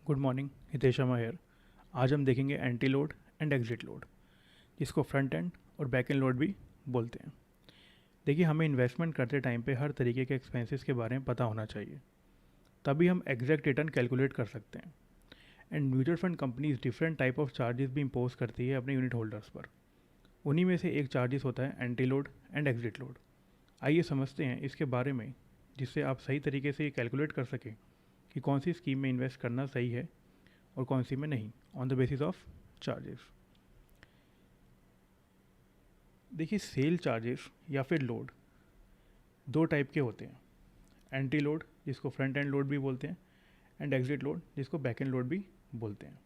Good morning, Hitesh Sharma here. आज हम देखेंगे entry load and exit load, जिसको फ्रंट एंड और बैक एंड लोड भी बोलते हैं। देखिए, हमें इन्वेस्टमेंट करते टाइम पे हर तरीके के एक्सपेंसेस के बारे में पता होना चाहिए, तभी हम एग्जैक्ट रिटर्न कैलकुलेट कर सकते हैं। And mutual fund companies different type of charges भी इम्पोज करती है अपने यूनिट होल्डर्स पर। उन्हीं में से एक चार्जेस होता है anti load and exit load. आइए समझते हैं इसके बारे में, जिससे आप सही तरीके से ये कैलकुलेट कर सकें कि कौन सी स्कीम में इन्वेस्ट करना सही है और कौन सी में नहीं, on the basis of charges. देखिए, सेल चार्जेस या फिर लोड दो टाइप के होते हैं। एंटी लोड, जिसको फ्रंट एंड लोड भी बोलते हैं, एंड एग्जिट लोड, जिसको बैक एंड लोड भी बोलते हैं।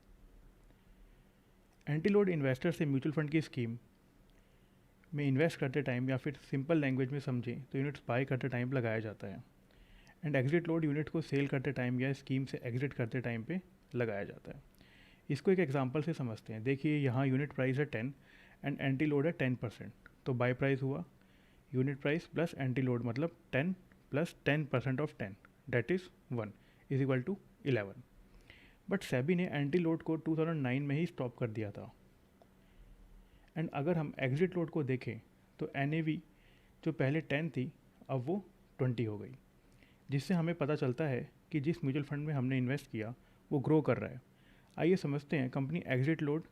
एंटी लोड इन्वेस्टर से म्यूचुअल फंड की स्कीम में इन्वेस्ट करते टाइम, या फिर सिंपल लैंग्वेज में समझें तो यूनिट्स बाय करते टाइम लगाया जाता है। एंड एग्जिट लोड यूनिट को सेल करते टाइम या स्कीम से एग्जिट करते टाइम पे लगाया जाता है। इसको एक एग्जांपल से समझते हैं। देखिए, यहाँ यूनिट प्राइस है 10 एंड एंटी लोड है 10%। तो बाय प्राइस हुआ unit price plus entry load, मतलब 10 plus 10% of 10, that is 1 is equal to 11। But SEBI ने एंटी लोड को 2009 में ही स्टॉप कर दिया था। एंड अगर हम एग्जिट लोड को देखें तो NAV जो पहले 10 थी, अब वो 20 हो गई, जिससे हमें पता चलता है कि जिस म्यूचुअल फंड में हमने इन्वेस्ट किया वो ग्रो कर रहा है। आइए समझते हैं कंपनी एग्जिट लोड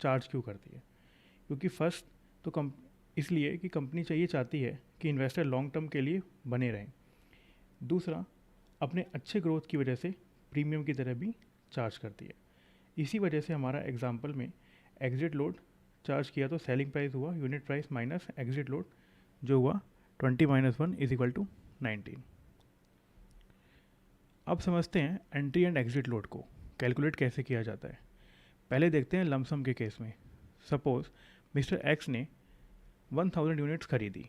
चार्ज क्यों करती है। क्योंकि फर्स्ट तो इसलिए कि कंपनी चाहिए चाहती है कि इन्वेस्टर लॉन्ग टर्म के लिए बने रहें। दूसरा, अपने अच्छे ग्रोथ की वजह से प्रीमियम की तरह भी चार्ज करती है। इसी वजह से हमारा एग्जाम्पल में एग्जिट लोड चार्ज किया तो सेलिंग प्राइस हुआ unit price minus exit load, जो हुआ 20 - 1 इज इक्वल टू 19। अब समझते हैं एंट्री एंड एग्जिट लोड को कैलकुलेट कैसे किया जाता है। पहले देखते हैं लमसम के केस में। सपोज मिस्टर एक्स ने 1000 यूनिट्स खरीदी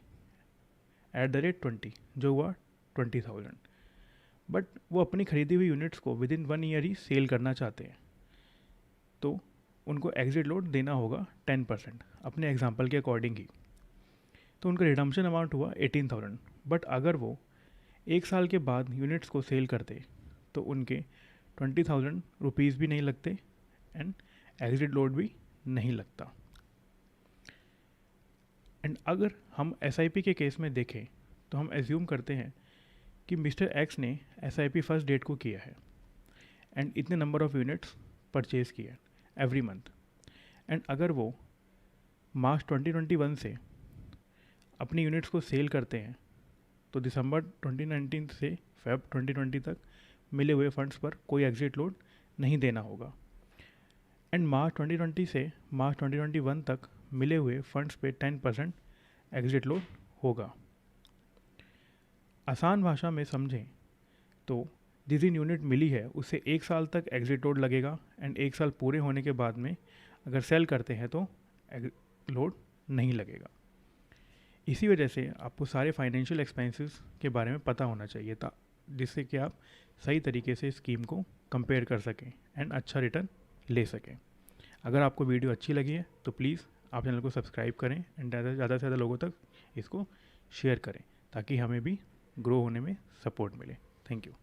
एट द रेट 20, जो हुआ 20,000। बट वो अपनी खरीदी हुई यूनिट्स को विद इन 1 ईयर ही सेल करना चाहते हैं, तो उनको एग्जिट लोड देना होगा 10% अपने एग्जाम्पल के अकॉर्डिंग ही। तो उनका रिडम्पशन अमाउंट हुआ 18,000। बट अगर वो 1 साल के बाद यूनिट्स को सेल करते तो उनके 20,000 रुपीज़ भी नहीं लगते एंड एग्जिट लोड भी नहीं लगता। एंड अगर हम SIP के केस में देखें तो हम एज्यूम करते हैं कि मिस्टर एक्स ने SIP फर्स्ट डेट को किया है एंड इतने नंबर ऑफ यूनिट्स परचेज किए एवरी मंथ। एंड अगर वो मार्च 2021 से अपनी यूनिट्स को सेल करते हैं तो दिसंबर 2019 से फेब 2020 तक मिले हुए फंड्स पर कोई एग्जिट लोड नहीं देना होगा। एंड मार्च 2020 से मार्च 2021 तक मिले हुए फंड्स पे 10% एग्जिट लोड होगा। आसान भाषा में समझें तो जिस दिन यूनिट मिली है उससे 1 साल तक एग्जिट लोड लगेगा एंड 1 साल पूरे होने के बाद में अगर सेल करते हैं तो लोड नहीं लगेगा। इसी वजह से आपको सारे फाइनेंशियल एक्सपेंसेस के बारे में पता होना चाहिए था, जिससे कि आप सही तरीके से स्कीम को कंपेयर कर सकें एंड अच्छा रिटर्न ले सकें। अगर आपको वीडियो अच्छी लगी है तो प्लीज़ आप चैनल को सब्सक्राइब करें एंड ज़्यादा से ज़्यादा लोगों तक इसको शेयर करें, ताकि हमें भी ग्रो होने में सपोर्ट मिले। Thank you.